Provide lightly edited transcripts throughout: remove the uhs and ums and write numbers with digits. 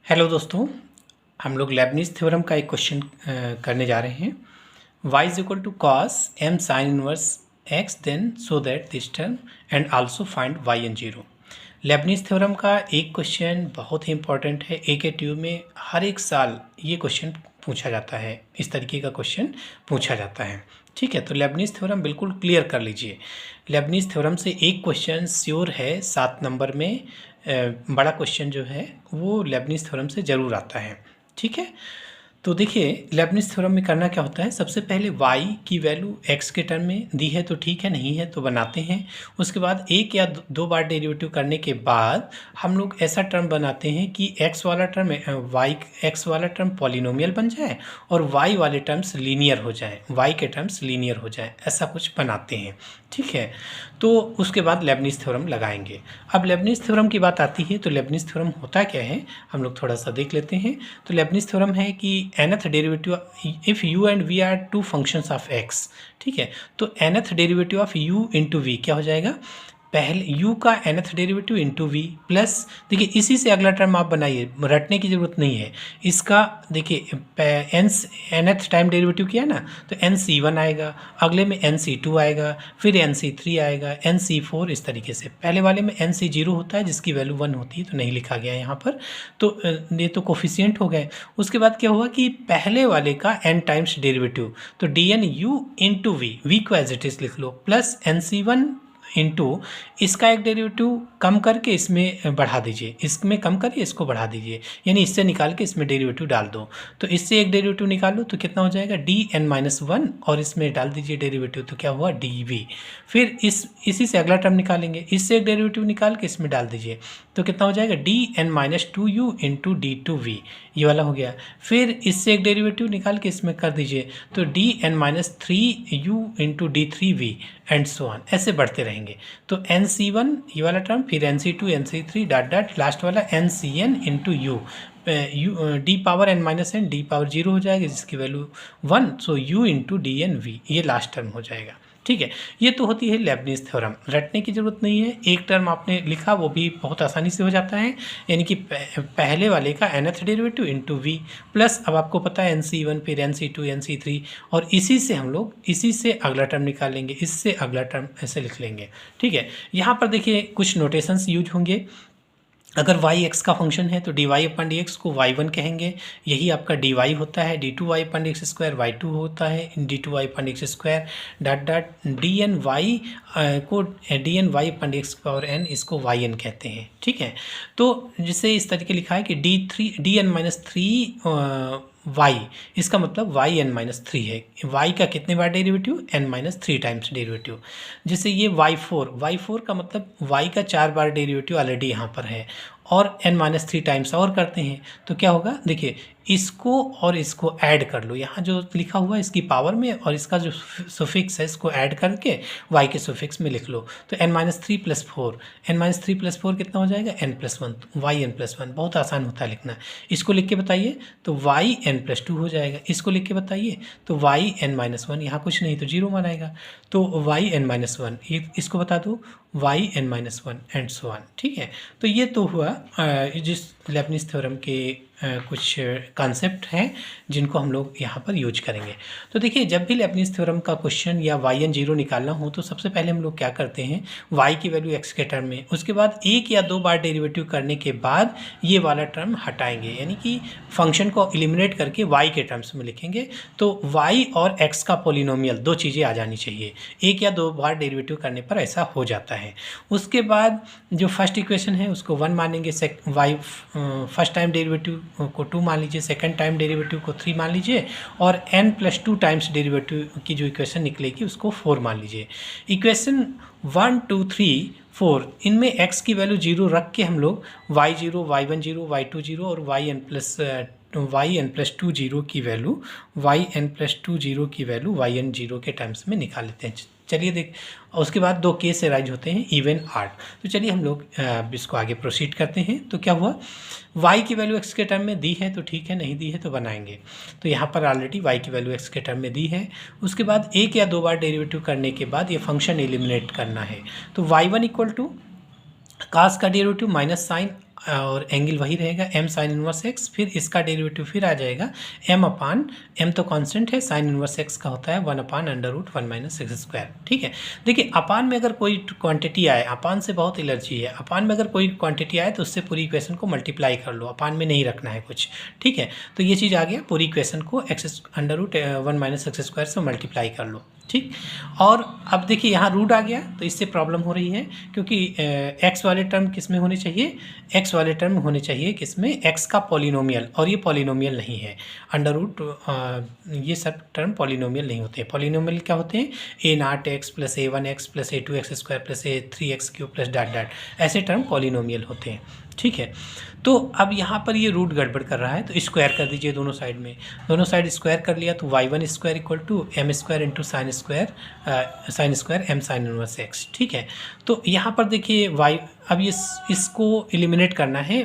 Hello दोस्तों, हम लोग लेबनिज़ थ्योरम का एक क्वेश्चन करने जा रहे हैं। y is equal to cos m sine inverse x then so that this term and also find y n zero. Leibniz theorem का एक क्वेश्चन बहुत ही इंपॉर्टेंट है। AKTU में हर एक साल ये क्वेश्चन पूछा जाता है, इस तरीके का क्वेश्चन पूछा जाता है। ठीक है, तो लेबनिज़ थ्योरम बिल्कुल क्लियर कर लीजिए। लेबनिज़ थ्योरम से एक क्वेश्चन श्योर है 7 नंबर में, बड़ा क्वेश्चन जो है वो लेबनिज़ थ्योरम से ज़रूर आता है। ठीक है, तो देखिए लेबनिज़ थ्योरम में करना क्या होता है, सबसे पहले y की वैल्यू x के टर्म में दी है तो ठीक है, नहीं है तो बनाते हैं। उसके बाद एक या दो बार डेरिवेटिव करने के बाद हम लोग ऐसा टर्म बनाते हैं कि x वाला टर्म x वाला टर्म पॉलिनोमियल बन जाए और y वाले टर्म्स लीनियर हो जाए, y के टर्म्स लीनियर हो जाए, ऐसा कुछ बनाते हैं। ठीक है, तो उसके बाद लेबनिज़ थ्योरम लगाएंगे। अब लेबनिज़ थ्योरम की बात आती है तो लेबनिज़ थ्योरम होता क्या है, हम लोग थोड़ा सा देख लेते हैं। तो लेबनिज़ थ्योरम है कि nth derivative if u and v are two functions of x। ठीक है, तो nth derivative of u into v क्या हो जाएगा, पहले u का nth derivative into v plus, देखिए इसी से अगला टर्म आप बनाइए, रटने की ज़रूरत नहीं है इसका। देखिए nth टाइम डेरिवेटिव किया ना तो nc1 आएगा, अगले में nc2 आएगा, फिर nc3 आएगा, nc4, इस तरीके से। पहले वाले में nc0 होता है जिसकी वैल्यू 1 होती है तो नहीं लिखा गया यहाँ पर, तो ये तो कोफिशिएंट हो गए। उसके बाद क्या हुआ कि पहले वाले का n टाइम्स डेरिवेटिव, तो dn u इंटू वी को एज इट इज़ लिख लो, प्लस nc1 इंटू इसका एक डेरिवेटिव कम करके इसमें बढ़ा दीजिए, इसमें कम करिए इसको बढ़ा दीजिए, यानी इससे निकाल के इसमें डेरिवेटिव डाल दो। तो इससे एक डेरिवेटिव निकालो तो कितना हो जाएगा dn-1, और इसमें डाल दीजिए डेरिवेटिव तो क्या हुआ dv। फिर इसी से अगला टर्म निकालेंगे, इससे एक डेरिवेटिव निकाल के इसमें डाल दीजिए तो कितना हो जाएगा dn-2u इंटू d2v, ये वाला हो गया। फिर इससे एक डेरिवेटिव निकाल के इसमें कर दीजिए तो dn-3u into d3v and so on, ऐसे बढ़ते रहेंगे। तो nc1 ये वाला टर्म, फिर nc2 nc3 dot dot last वाला ncn into u d power n-n d power 0 हो जाएगा जिसकी value 1, so u into d n v, ये लास्ट टर्म हो जाएगा। ठीक है, ये तो होती है लेबनिज़ थ्योरम, रटने की ज़रूरत नहीं है, एक टर्म आपने लिखा वो भी बहुत आसानी से हो जाता है, यानी कि पहले वाले का nth derivative into v plus, अब आपको पता है nc1 फिर nc2 nc3, और इसी से हम लोग इसी से अगला टर्म निकालेंगे, इससे अगला टर्म ऐसे लिख लेंगे। ठीक है, यहाँ पर देखिए कुछ नोटेशंस यूज होंगे। अगर y x का फंक्शन है तो dy अपन डी एक्स को y1 कहेंगे, यही आपका dy होता है, d2y upon d x square y2 होता है, d2y upon d x square dot dot dn y को dn y upon d x power n, इसको yn कहते हैं। ठीक है, तो जिसे इस तरीके लिखा है कि dn-3 y, इसका मतलब yn-3 है, y का कितने बार डेरिवेटिव, n-3 टाइम्स डेरिवेटिव। जैसे ये y4 का मतलब y का 4 बार डेरिवेटिव ऑलरेडी यहाँ पर है, और n-3 टाइम्स और करते हैं तो क्या होगा, देखिए इसको और इसको ऐड कर लो, यहाँ जो लिखा हुआ है इसकी पावर में, और इसका जो सुफिक्स है इसको ऐड करके y के सुफिक्स में लिख लो तो n-3 प्लस 4, n-3 प्लस 4 कितना हो जाएगा n+1, yn+1, बहुत आसान होता है लिखना। इसको लिख के बताइए तो yn+2 हो जाएगा, इसको लिख के बताइए तो yn-1, यहाँ कुछ नहीं तो 0 मान आएगा, तो yn-1, ये इसको बता दो yn-1 एंड सो ऑन। ठीक है, तो ये तो हुआ जिस लेबनिज़ थ्योरम के कुछ कॉन्सेप्ट हैं जिनको हम लोग यहाँ पर यूज करेंगे। तो देखिए जब भी लेबनिज़ थ्योरम का क्वेश्चन या yn-0 निकालना हो तो सबसे पहले हम लोग क्या करते हैं, y की वैल्यू x के टर्म में, उसके बाद एक या दो बार डेरिवेटिव करने के बाद ये वाला टर्म हटाएंगे, यानी कि फंक्शन को एलिमिनेट करके y के टर्म्स में लिखेंगे। तो y और x का पोलिनोमियल, दो चीज़ें आ जानी चाहिए, एक या दो बार डेरिवेटिव करने पर ऐसा हो जाता है। उसके बाद जो फर्स्ट इक्वेशन है उसको 1 मानेंगे, y फर्स्ट टाइम डेरिवेटिव को 2 मान लीजिए, सेकंड टाइम डेरिवेटिव को 3 मान लीजिए, और n+2 टाइम्स डेरिवेटिव की जो इक्वेशन निकलेगी उसको 4 मान लीजिए। इक्वेशन 1 2 3 4 इनमें x की वैल्यू 0 रख के हम लोग y0 y1 0 y2 0 और yn+2 0 की वैल्यू yn+2 0 की वैल्यू yn0 के टर्म्स में निकाल लेते हैं। चलिए देख, उसके बाद दो केस अराइज होते हैं इवन आर्ट। तो चलिए हम लोग इसको आगे प्रोसीड करते हैं। तो क्या हुआ, y की वैल्यू x के टर्म में दी है तो ठीक है, नहीं दी है तो बनाएंगे। तो यहाँ पर ऑलरेडी y की वैल्यू x के टर्म में दी है। उसके बाद एक या दो बार डेरिवेटिव करने के बाद ये फंक्शन एलिमिनेट करना है। तो y1 इक्वल टू कास का डेरिवेटिव माइनस साइन और एंगल वही रहेगा m साइन इनवर्स x, फिर इसका डेरिवेटिव फिर आ जाएगा m तो कांस्टेंट है, साइन इनवर्स x का होता है 1/√1 - x²। ठीक है, देखिए अपान में अगर कोई क्वांटिटी आए, अपान से बहुत एलर्जी है, अपान में अगर कोई क्वांटिटी आए तो उससे पूरी इक्वेशन को मल्टीप्लाई कर लो, अपान में नहीं रखना है कुछ। ठीक है, तो ये चीज़ आ गया, पूरी इक्वेशन को √1 - x² से मल्टीप्लाई कर लो। ठीक, और अब देखिए यहाँ रूट आ गया तो इससे प्रॉब्लम हो रही है, क्योंकि x वाले टर्म किस में होने चाहिए, x वाले टर्म होने चाहिए किसमें, x का पॉलिनोमियल, और ये पॉलिनोमियल नहीं है। ये सब टर्म पॉलिनोमियल नहीं होते हैं। पॉलिनोमियल क्या होते हैं, a0x + a1x + a2x² + a3x³ + dot dot, ऐसे टर्म पॉलिनोमियल होते हैं। ठीक है, तो अब यहाँ पर ये रूट गड़बड़ कर रहा है तो स्क्वायर कर दीजिए दोनों साइड में, दोनों साइड स्क्वायर कर लिया तो y1² = m² × sin square m sin inverse x। ठीक है, तो यहाँ पर देखिए अब इसको एलिमिनेट करना है,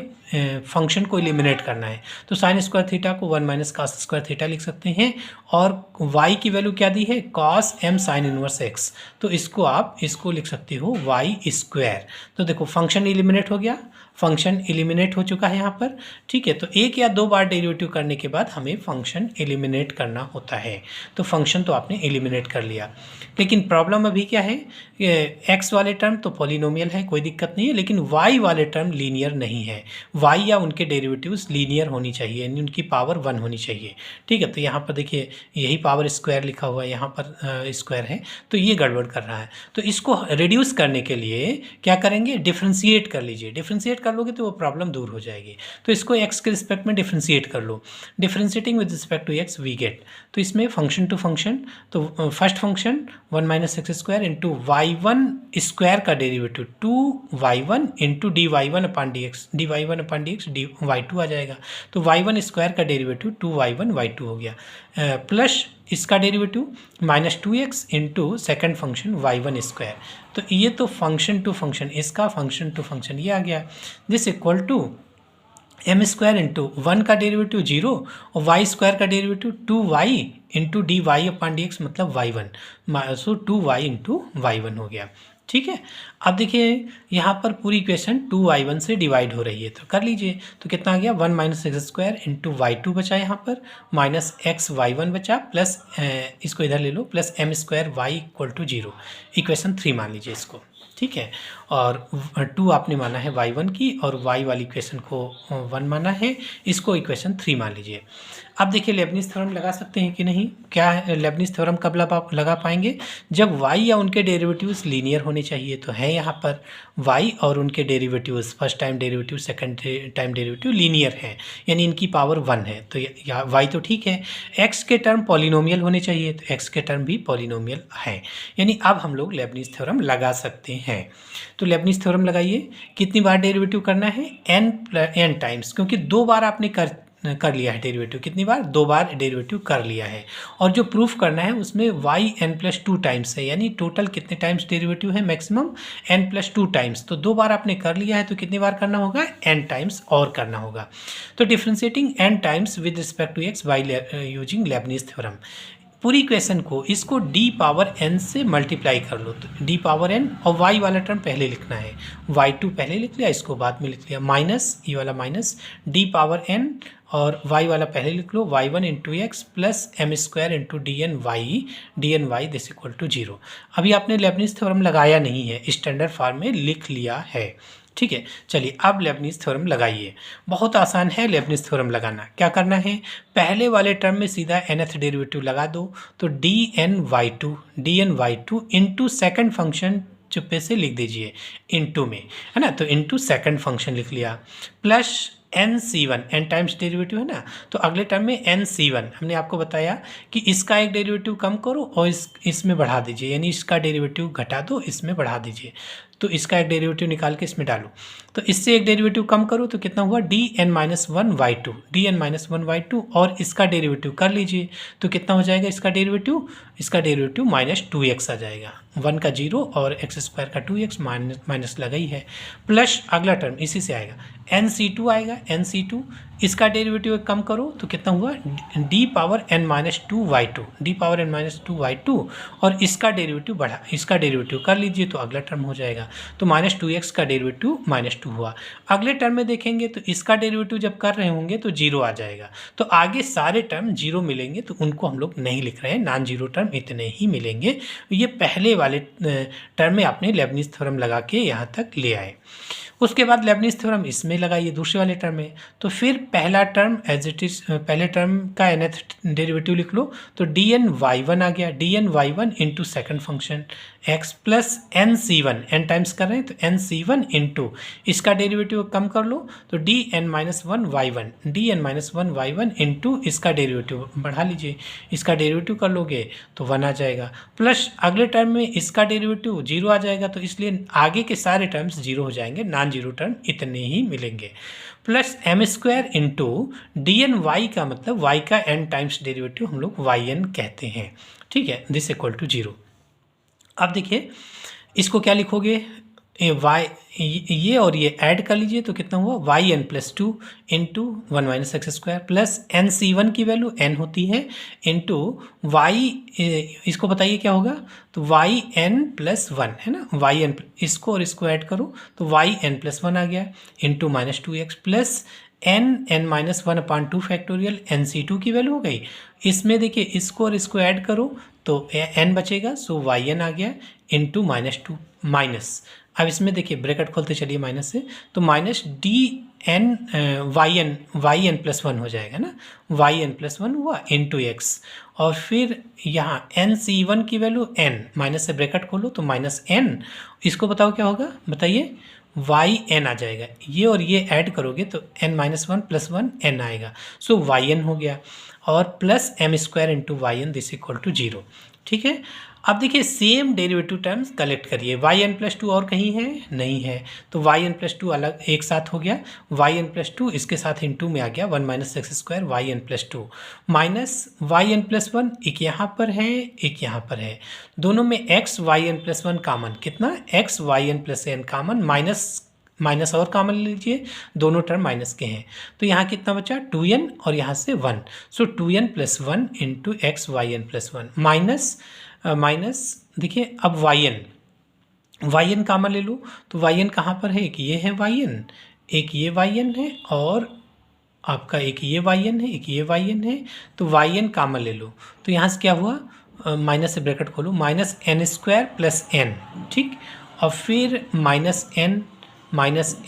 फंक्शन को एलिमिनेट करना है, तो sin स्क्वायर थीटा को 1 - cos स्क्वायर थीटा लिख सकते हैं, और y की वैल्यू क्या दी है, cos m sin inverse x, तो इसको लिख सकते हो y²। तो देखो फंक्शन एलिमिनेट हो गया, फंक्शन एलिमिनेट हो चुका है यहाँ पर। ठीक है, तो एक या दो बार डेरिवेटिव करने के बाद हमें फंक्शन एलिमिनेट करना होता है, तो फंक्शन तो आपने एलिमिनेट कर लिया। लेकिन प्रॉब्लम अभी क्या है, एक्स वाले टर्म तो पॉलिनोमियल है, कोई दिक्कत नहीं है, लेकिन वाई वाले टर्म लीनियर नहीं है, वाई या उनके डेरिवेटिव्स लीनियर होनी चाहिए, यानी उनकी पावर 1 होनी चाहिए। ठीक है, तो यहाँ पर देखिए यही पावर स्क्वायर लिखा हुआ है, यहाँ पर स्क्वायर है, तो ये गड़बड़ कर रहा है। तो इसको रिड्यूस करने के लिए क्या करेंगे, डिफ्रेंशिएट कर लीजिए, डिफ्रेंशिएट कर लोगे तो वो प्रॉब्लम दूर हो जाएगी। तो इसको एक्स के रिस्पेक्ट में डिफ्रेंशिएट कर लो, differentiating with respect to x we get, तो इसमें फंक्शन टू फंक्शन, तो first function 1 - x² into y1² का derivative 2y1 into dy1/dx, dy1/dx dy2 आ जाएगा, तो y1² का डेरिवेटिव 2y1 y2 हो गया, प्लस इसका derivative -2x into second function y1²। तो ये तो फंक्शन टू फंक्शन, इसका फंक्शन टू फंक्शन ये आ गया, this equal to m² into 1 का डेरिवेटिव 0 और y² का डेरिवेटिव 2y इंटू dy/dx मतलब y1, सो 2y इंटू y1 हो गया। ठीक है, अब देखिए यहाँ पर पूरी इक्वेशन 2y1 से डिवाइड हो रही है, तो कर लीजिए, तो कितना आ गया 1 - x² इंटू y2 बचा, यहाँ पर माइनस xy1 बचा, प्लस इसको इधर ले लो, प्लस m² y = 0, इक्वेशन 3 मान लीजिए इसको। ठीक है, और 2 आपने माना है y1 की, और y वाली इक्वेशन को 1 माना है, इसको इक्वेशन 3 मान लीजिए। अब देखिए लेबनिज़ थ्योरम लगा सकते हैं कि नहीं, क्या है लेबनिज़ थ्योरम कब लगा पाएंगे, जब y या उनके डेरिवेटिव्स लीनियर होने चाहिए, तो है यहाँ पर y और उनके derivatives, first time derivative second time derivative linear हैं, यानी इनकी पावर 1 है, तो y तो ठीक है, x के टर्म पॉलिनोमियल होने चाहिए, तो x के टर्म भी पॉलिनोमियल है, यानी अब हम लोग लेबनिज़ थ्योरम लगा सकते हैं। तो लेबनिज़ थ्योरम लगाइए, कितनी बार डेरिवेटिव करना है, n टाइम्स, क्योंकि 2 बार आपने कर लिया है डेरिवेटिव, कितनी बार, 2 बार डेरिवेटिव कर लिया है, और जो प्रूफ करना है उसमें yn+2 टाइम्स है, यानी टोटल कितने टाइम्स डेरिवेटिव है, मैक्सिमम n+2 टाइम्स, तो 2 बार आपने कर लिया है, तो कितनी बार करना होगा, n टाइम्स और करना होगा। तो differentiating n times with respect to x by using Leibniz theorem, पूरी इक्वेशन को इसको d⁻n से मल्टीप्लाई कर लो, तो d⁻n, और y वाला टर्म पहले लिखना है, y2 पहले लिख लिया, इसको बाद में लिख लिया, माइनस ये वाला माइनस d⁻n, और y वाला पहले लिख लो, y1 into x plus m² into dny this equal to 0। अभी आपने लेबनिज़ थ्योरम लगाया नहीं है, स्टैंडर्ड फॉर्म में लिख लिया है। ठीक है, चलिए अब लेबनिज़ थ्योरम लगाइए, बहुत आसान है लेबनिज़ थ्योरम लगाना। क्या करना है, पहले वाले टर्म में सीधा nth डेरिवेटिव लगा दो, तो dny2 इंटू सेकेंड फंक्शन चुप्पे से लिख दीजिए इंटू में, है ना, तो इंटू सेकेंड फंक्शन लिख लिया, plus nc1, n times derivative है ना, तो अगले टर्म में nc1, हमने आपको बताया कि इसका एक डेरिवेटिव कम करो और इसमें बढ़ा दीजिए, यानी इसका डेरिवेटिव घटा दो, इसमें बढ़ा दीजिए, तो इसका एक डेरिवेटिव निकाल के इसमें डालो, तो इससे एक डेरिवेटिव कम करो तो कितना हुआ dn-1y2, और इसका डेरिवेटिव कर लीजिए, तो कितना हो जाएगा इसका डेरिवेटिव -2x आ जाएगा, 1 का 0 और x² का 2x, माइनस लगा ही है, प्लस अगला टर्म इसी से आएगा nc2 आएगा, nc2 इसका डेरिवेटिव कम करो तो कितना हुआ, d power n minus two y two, d power n minus two y two, और इसका डेरिवेटिव बढ़ा, इसका डेरिवेटिव कर लीजिए तो अगला टर्म हो जाएगा। तो माइनस टू एक्स का डेरिवेटिव माइनस टू हुआ। अगले टर्म में देखेंगे तो इसका डेरिवेटिव जब कर रहे होंगे तो जीरो आ जाएगा। तो आगे सारे टर्म जीरो मिलेंगे तो उनको हम लोग नहीं लिख रहे हैं, नॉन जीरो टर्म इतने ही मिलेंगे। ये पहले वाले टर्म में आपने लेबनिज थ्योरम लगा के यहाँ तक ले आए। उसके बाद लेबनिज थ्योरम इसमें लगाइए दूसरे वाले टर्म में, तो फिर पहला टर्म एज इट इज, पहले टर्म का nth डेरिवेटिव लिख लो, तो डी एन वाई वन आ गया, d n y one into second function x plus n c one, n times कर रहे हैं तो एन सी वन इंटू इसका डेरिवेटिव कम कर लो तो d n minus one y one, d n minus one y one into इसका डेरिवेटिव बढ़ा लीजिए, इसका डेरिवेटिव कर लोगे तो वन आ जाएगा, प्लस अगले टर्म में इसका डेरिवेटिव जीरो आ जाएगा, तो इसलिए आगे के सारे टर्म्स जीरो हो जाएंगे, नॉन जीरो टर्म इतने ही मिलेंगे, plus m square into d n y का मतलब वाई का एन टाइम्स डेरिवेटिव हम लोग वाई एन कहते हैं, ठीक है, दिस इक्वल टू जीरो। अब देखिए इसको क्या लिखोगे, वाई ये और ये ऐड कर लीजिए तो कितना हुआ, y n plus two into one minus x square plus n c one की वैल्यू एन होती है इंटू वाई, इसको बताइए क्या होगा, तो वाई एन प्लस वन है ना, वाई एन, इसको और इसको ऐड करो तो वाई एन प्लस वन आ गया into minus two x plus n minus one upon two factorial n c two की वैल्यू हो गई। इसमें देखिए इसको और इसको ऐड करो तो एन बचेगा, सो वाई एन आ गया इंटू माइनस टू माइनस, अब इसमें देखिए ब्रैकेट खोलते चलिए माइनस से, तो minus d n y n plus one हो जाएगा ना, वाई एन प्लस वन हुआ इंटू एक्स, और फिर यहाँ एन सी वन की वैल्यू एन, माइनस से ब्रैकेट खोलो तो माइनस एन, इसको बताओ क्या होगा, बताइए, वाई एन आ जाएगा, ये और ये ऐड करोगे तो n minus one plus one n आएगा, सो वाई एन हो गया, और plus m square into y n this equal to zero, ठीक है। अब देखिए सेम डेरिवेटिव टर्म्स कलेक्ट करिए, वाई एन प्लस टू और कहीं है नहीं है, तो वाई एन प्लस टू अलग एक साथ हो गया, वाई एन प्लस टू इसके साथ इंटू में आ गया, one minus x square y n plus two minus y n plus one, एक यहाँ पर है एक यहाँ पर है, दोनों में x y n plus one common, कितना x y n plus n common, minus और कामन लीजिए, दोनों टर्म माइनस के हैं, तो यहाँ कितना बचा 2n और यहाँ से 1, so 2n plus one into x y n plus one minus देखिए अब वाई एन कामन ले लो, तो वाई एन कहाँ पर है, एक ये है वाई एन, एक ये वाई एन है, और आपका एक ये वाई एन है, एक ये वाई एन है, तो वाई एन कामन ले लो, तो यहाँ से क्या हुआ, माइनस से ब्रैकेट खोलो, minus n square plus n, ठीक, और फिर माइनस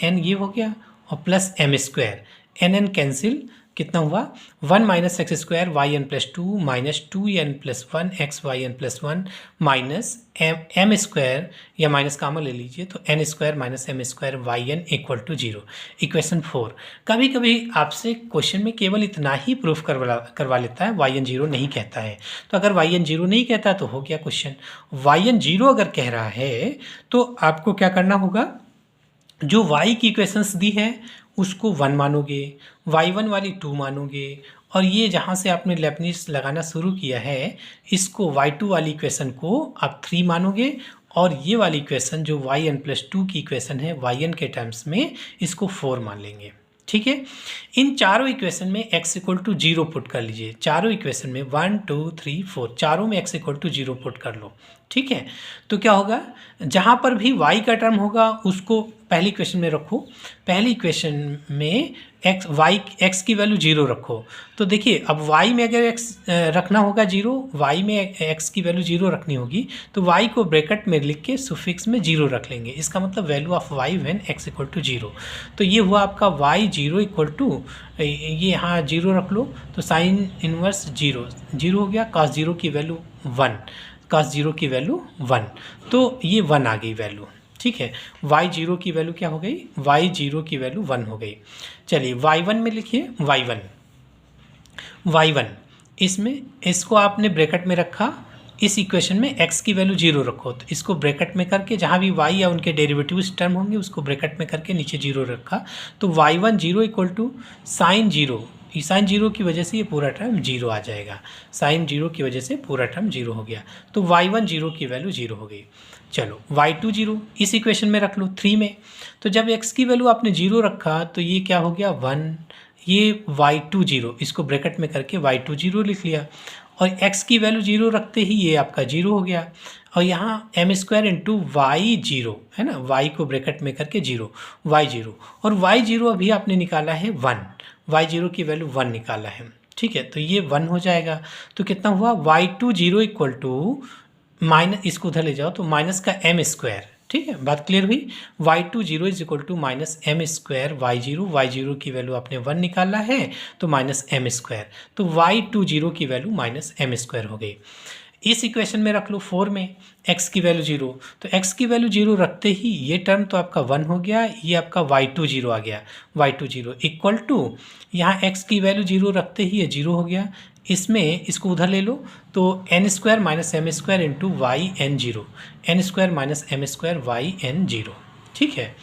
एन ये हो गया, और plus m square, n cancel, कितना हुआ, one minus x square y n plus two minus two n plus one x y n plus one minus m square, या माइनस कामन ले लीजिए तो n square minus m square y n equal to zero. Equation 4, कभी कभी आपसे question में केवल इतना ही प्रूफ करवा लेता है, वाई एन जीरो नहीं कहता है, तो अगर वाई एन जीरो नहीं कहता तो हो गया क्वेश्चन, वाई एन जीरो अगर कह रहा है तो आपको क्या करना होगा, जो y की इक्वेशंस दी है उसको 1 मानोगे, y1 वाली 2 मानोगे, और ये जहाँ से आपने लेबनिज लगाना शुरू किया है इसको y2 वाली इक्वेशन को आप 3 मानोगे, और ये वाली इक्वेशन जो yn प्लस टू की इक्वेशन है yn के टर्म्स में इसको 4 मान लेंगे, ठीक है। इन चारों इक्वेशन में x equal to zero put कर लीजिए, चारों इक्वेशन में 1 2 3 4 चारों में x equal to zero put कर लो, ठीक है। तो क्या होगा, जहाँ पर भी y का टर्म होगा उसको पहली इक्वेशन में रखो, पहली इक्वेशन में x की वैल्यू जीरो रखो, तो देखिए अब y में अगर x रखना होगा जीरो, y में x की वैल्यू जीरो रखनी होगी, तो y को ब्रैकेट में लिख के सुफिक्स में जीरो रख लेंगे, इसका मतलब value of y when x equal to zero, तो ये हुआ आपका y जीरो इक्वल टू, ये यहाँ जीरो रख लो तो साइन इनवर्स जीरो हो गया, cos जीरो की वैल्यू 1, cos जीरो की वैल्यू 1, तो ये 1 आ गई वैल्यू, ठीक है। y जीरो की वैल्यू क्या हो गई, y जीरो की वैल्यू 1 हो गई। चलिए y1 में लिखिए, y1 इसमें इसको आपने ब्रैकेट में रखा, इस इक्वेशन में x की वैल्यू जीरो रखो, तो इसको ब्रैकेट में करके जहाँ भी y या उनके डेरिवेटिव्स टर्म होंगे उसको ब्रैकेट में करके नीचे जीरो रखा, तो y1 जीरो equal to sine zero, sine zero की वजह से ये पूरा टर्म जीरो आ जाएगा, साइन जीरो की वजह से पूरा टर्म जीरो हो गया, तो y1 जीरो की वैल्यू जीरो हो गई। चलो y2 0 इस इक्वेशन में रख लो 3 में। तो जब x की वैल्यू आपने 0 रखा तो ये क्या हो गया 1, ये y2 0, इसको ब्रैकेट में करके y2 0 लिख लिया, और x की वैल्यू 0 रखते ही ये आपका 0 हो गया, और यहाँ एम स्क्वायर इंटू वाई 0 है ना, y को ब्रैकेट में करके 0 y0, और y0 अभी आपने निकाला है 1, y0 की वैल्यू 1 निकाला है, ठीक है। तो ये 1 हो जाएगा, तो कितना हुआ y2 0 इक्वल टू माइनस, इसको उधर ले जाओ तो माइनस का एम स्क्वायर, ठीक है, बात क्लियर हुई। y2 0 is equal to minus m square y0 की वैल्यू आपने 1 निकाला है तो माइनस एम स्क्वायर, तो y2 0 की वैल्यू माइनस एम स्क्वायर हो गई। इस इक्वेशन में रख लो 4 में x की वैल्यू 0, तो x की वैल्यू 0 रखते ही ये टर्म तो आपका 1 हो गया, ये आपका y2 0 आ गया, y2 0 इक्वल टू यहाँ x की वैल्यू 0 रखते ही ये 0 हो गया, इसमें इसको उधर ले लो तो n square minus m square into y n 0, n square minus m square y n 0, ठीक है।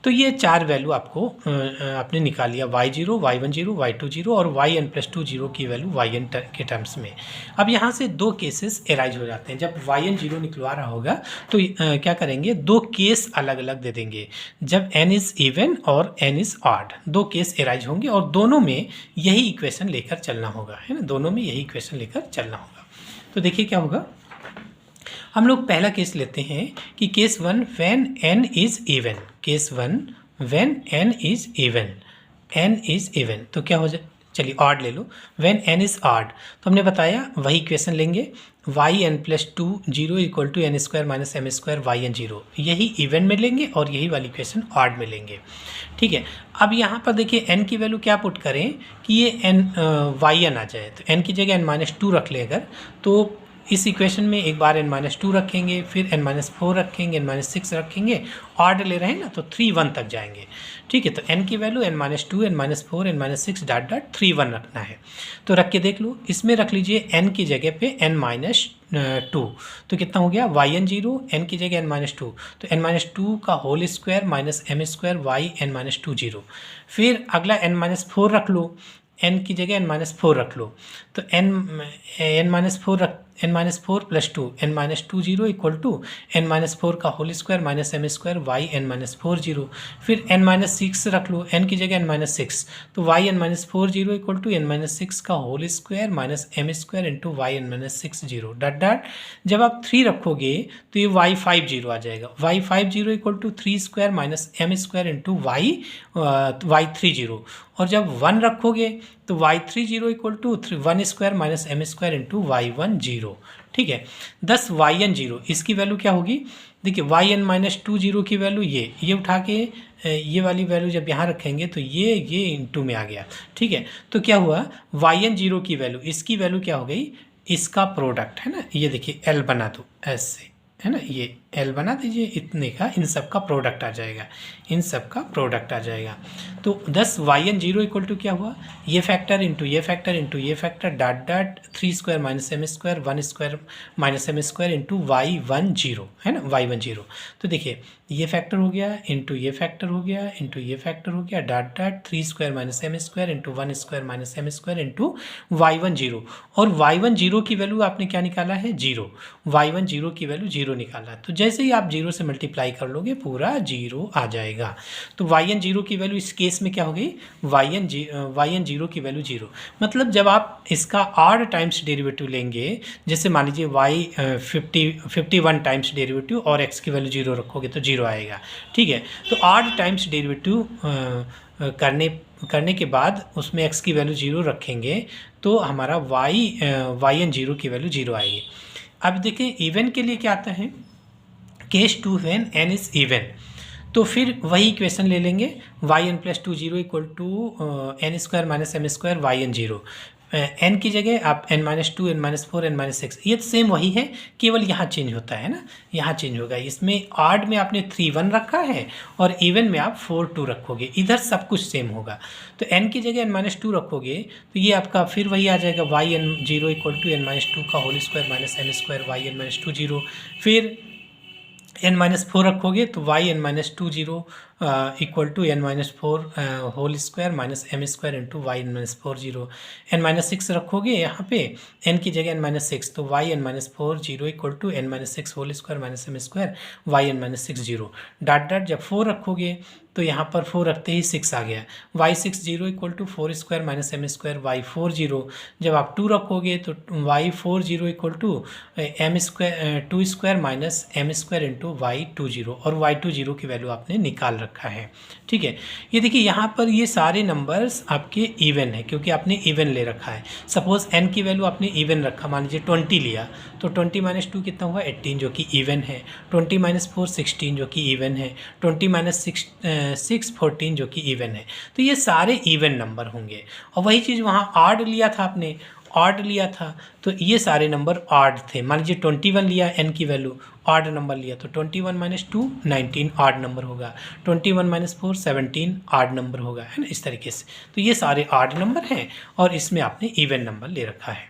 तो ये 4 वैल्यू आपको आपने निकाल लिया y0, y1 0, y2 0 और yn प्लस 2 0 की वैल्यू yn के टर्म्स में। अब यहाँ से 2 केसेस एराइज हो जाते हैं। जब yn 0 निकलवा रहा होगा तो क्या करेंगे, 2 केस अलग अलग दे देंगे, जब n इज़ इवन और n is odd, 2 case arise होंगे और दोनों में यही इक्वेशन लेकर चलना होगा, है ना, दोनों में यही इक्वेशन लेकर चलना होगा। तो देखिए क्या होगा, हम लोग पहला केस लेते हैं कि case 1 when n is even, case 1 when n is even, n is even तो क्या हो जाए, चलिए ऑड ले लो, व्हेन n इज ऑड तो हमने बताया वही इक्वेशन लेंगे, yn plus 2 0 equal to n square minus m square y n 0, यही इवन में लेंगे और यही वाली इक्वेशन ऑड में लेंगे, ठीक है। अब यहाँ पर देखिए n की वैल्यू क्या पुट करें कि ये n yn आ जाए, तो n की जगह n माइनस 2 रख ले अगर, तो इस इक्वेशन में एक बार n-2 रखेंगे, फिर n-4 रखेंगे, n-6 रखेंगे, ऑर्डर ले रहे हैं ना तो 3 1 तक जाएंगे, ठीक है। तो n की value n-2, n-4, n-6 dot dot 3 1 रखना है, तो रख के देख लो, इसमें रख लीजिए n की जगह पे n-2, तो कितना हो गया yn 0, n की जगह n-2, तो n-2 का whole square minus m square y n-2 0, फिर अगला n-4 रख लो, n की जगह n-4 रख लो, तो n-4 plus 2 n-2 0 equal to n-4 का whole square minus m square वाई n-4 0, फिर n-6 रख लो, n की जगह n-6, तो Y n-4 0 equal to n-6 का whole square minus m square into y n-6 0 dot dot, जब आप 3 रखोगे तो ये वाई 5 0 आ जाएगा, y 5 0 equal to 3 square minus m square into y 3 0, और जब 1 रखोगे तो y3 0 equal to 1 square minus m square into y1 0, ठीक है। 10 yn 0 इसकी वैल्यू क्या होगी, देखिए yn माइनस 2 0 की वैल्यू ये उठा के ये वाली वैल्यू जब यहाँ रखेंगे तो ये इंटू में आ गया, ठीक है। तो क्या हुआ yn 0 की वैल्यू, इसकी वैल्यू क्या हो गई, इसका प्रोडक्ट है ना, ये देखिए l बना दो ऐसे, है ना, ये l बना दीजिए, इतने का इन सब का प्रोडक्ट आ जाएगा, इन सब का प्रोडक्ट आ जाएगा। तो 10 yn 0 इक्वल टू क्या हुआ, ये फैक्टर इंटू ये फैक्टर इंटू ये factor dot dot 3 square minus m square 1 square minus m square into y1 0, है ना, y1 0, तो देखिए ये फैक्टर हो गया इंटू ये फैक्टर हो गया इंटू ये फैक्टर हो गया dot dot 3 square minus m square into 1 square minus m square into y1 0, और y1 0 की वैल्यू आपने क्या निकाला है 0, y1 0 की वैल्यू 0 निकाला, तो जैसे ही आप 0 से मल्टीप्लाई कर लोगे पूरा 0 आ जाएगा। तो yn 0 की वैल्यू इस केस में क्या हो गई, yn 0 की वैल्यू 0, मतलब जब आप इसका ऑड टाइम्स डेरिवेटिव लेंगे, जैसे मान लीजिए y 51 टाइम्स डेरिवेटिव और x की वैल्यू 0 रखोगे तो 0 आएगा, ठीक है। तो ऑड टाइम्स डेरिवेटिव करने के बाद उसमें x की वैल्यू 0 रखेंगे तो हमारा yn 0 की वैल्यू 0 आएगी। अब देखें इवन के लिए क्या आता है, case 2 when n is even, तो फिर वही इक्वेशन ले लेंगे yn plus 2 0 equal to n square minus m square yn 0, n की जगह आप n-2 n-4 n-6, ये सेम वही है, केवल यहाँ चेंज होता है ना, यहाँ चेंज होगा, इसमें ऑड में आपने 3 1 रखा है और इवन में आप 4 2 रखोगे, इधर सब कुछ सेम होगा। तो n की जगह n-2 रखोगे तो ये आपका फिर वही आ जाएगा yn 0 इक्वल टू n-2 का whole square minus m square yn-2 0, फिर n-4 रखोगे तो yn-2 0 equal to n-4 whole square minus m square into y n-4 0। n-6 रखोगे यहाँ पे n की जगह n-6, तो y n-4 0 equal to n-6 whole square minus m square y n-6 0। Dot dot जब 4 रखोगे तो यहाँ पर 4 रखते ही 6 आ गया, y6 0 equal to 4 square minus m square y 4 0। जब आप 2 रखोगे तो y 4 0 equal to m square 2 square minus m square into y 2 0, और वाई 2 0 की वैल्यू आपने निकाल रखा है। ठीक है, ये देखिए यहाँ पर ये सारे नंबर्स आपके इवन है क्योंकि आपने इवन ले रखा है। सपोज n की वैल्यू आपने इवन रखा, मान लीजिए 20 लिया, तो 20 माइनस 2 कितना हुआ 18 जो कि इवन है, 20 माइनस 4 16 जो कि इवन है, 20 माइनस 6 14 जो कि इवन है। तो ये सारे इवन नंबर होंगे। और वही चीज़ वहाँ ऑड लिया था आपने, ऑड लिया था तो ये सारे नंबर ऑड थे। मान लीजिए 21 लिया n की वैल्यू, ऑड नंबर लिया तो 21 माइनस 2 19 ऑड नंबर होगा, 21 माइनस 4 17 ऑड नंबर होगा, है ना, इस तरीके से। तो ये सारे ऑड नंबर हैं और इसमें आपने इवन नंबर ले रखा है।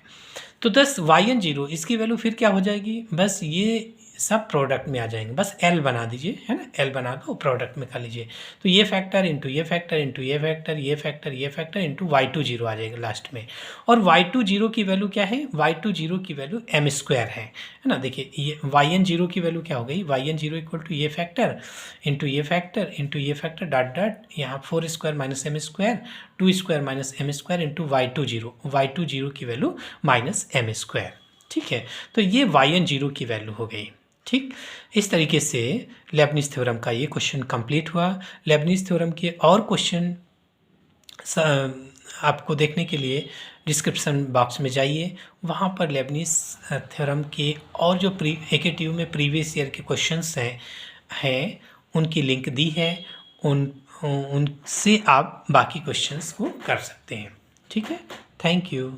तो 10 yn0 इसकी वैल्यू फिर क्या हो जाएगी, बस ये सब प्रोडक्ट में आ जाएंगे, बस L बना दीजिए, है ना, L बना दो प्रोडक्ट में कर लीजिए। तो ये फैक्टर इंटू ये फैक्टर इंटू ये फैक्टर ये फैक्टर ये फैक्टर इंटू y20 आ जाएगा लास्ट में। और y20 की वैल्यू क्या है, y20 की वैल्यू m स्क्वायर है ना। देखिए ये yn0 की वैल्यू क्या हो गई, yn0 इक्वल टू ये फैक्टर इंटू ये फैक्टर इंटू ये फैक्टर डॉट डॉट यहाँ 4 square minus m square 2 square minus m square into y20 की वैल्यू माइनस एम स्क्वायर। ठीक है, तो ये yn0 की वैल्यू हो गई। ठीक, इस तरीके से लेबनिज थ्योरम का ये क्वेश्चन कंप्लीट हुआ। लेबनिज थ्योरम के और क्वेश्चन आपको देखने के लिए डिस्क्रिप्शन बॉक्स में जाइए, वहाँ पर लेबनिज थ्योरम के और जो AKTU में प्रीवियस ईयर के क्वेश्चंस हैं उनकी लिंक दी है, उनसे आप बाकी क्वेश्चंस को कर सकते हैं। ठीक है, थैंक यू।